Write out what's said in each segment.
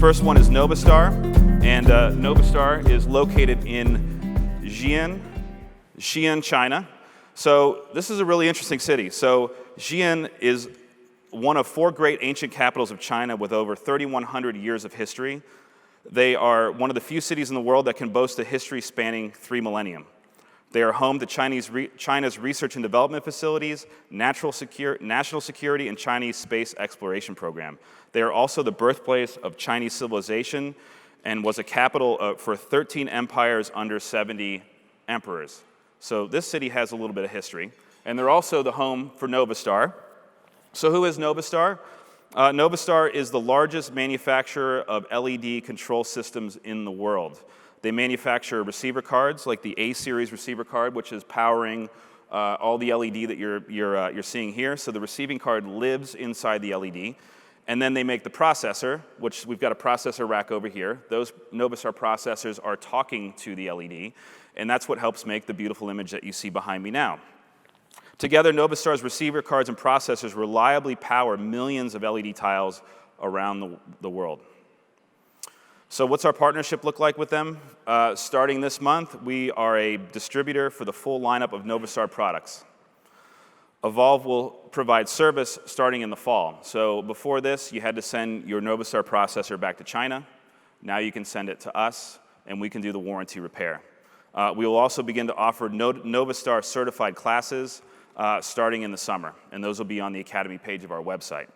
first one is NovaStar, and NovaStar is located in Xi'an, China. So this is a really interesting city. So Xi'an is one of 4 great ancient capitals of China with over 3,100 years of history. They are one of the few cities in the world that can boast a history spanning 3 millennia. They are home to China's research and development facilities, national security, and Chinese space exploration program. They are also the birthplace of Chinese civilization and was a capital for 13 empires under 70 emperors. So this city has a little bit of history. And they're also the home for NovaStar. So who is NovaStar? NovaStar is the largest manufacturer of LED control systems in the world. They manufacture receiver cards, like the A-series receiver card, which is powering all the LED that you're seeing here. So the receiving card lives inside the LED. And then they make the processor, which we've got a processor rack over here. Those NovaStar processors are talking to the LED, and that's what helps make the beautiful image that you see behind me now. Together, NovaStar's receiver cards and processors reliably power millions of LED tiles around the world. So what's our partnership look like with them? Starting this month, we are a distributor for the full lineup of NovaStar products. Evolve will provide service starting in the fall. So before this, you had to send your NovaStar processor back to China. Now you can send it to us, and we can do the warranty repair. We will also begin to offer NovaStar certified classes starting in the summer, and those will be on the Academy page of our website.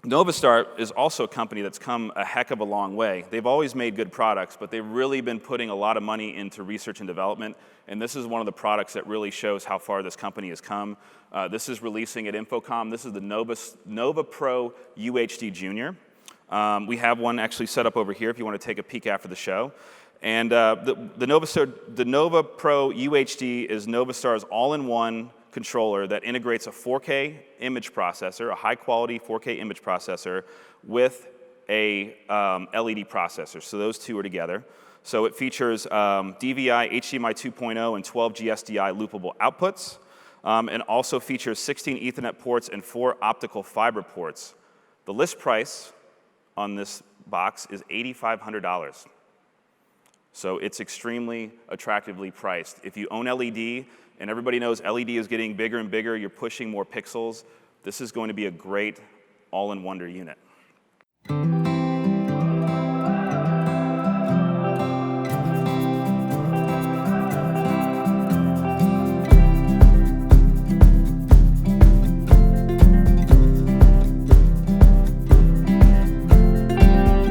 NovaStar is also a company that's come a heck of a long way. They've always made good products, but they've really been putting a lot of money into research and development, and this is one of the products that really shows how far this company has come. This is releasing at Infocom. This is the Nova Pro UHD Jr. We have one actually set up over here if you want to take a peek after the show. And the Nova Pro UHD is NovaStar's all-in-one controller that integrates a 4K image processor, a high-quality 4K image processor, with a LED processor. So those two are together. So it features DVI, HDMI 2.0, and 12G SDI loopable outputs, and also features 16 Ethernet ports and 4 optical fiber ports. The list price on this box is $8,500. So it's extremely attractively priced. If you own LED, and everybody knows LED is getting bigger and bigger, you're pushing more pixels, this is going to be a great all-in-wonder unit.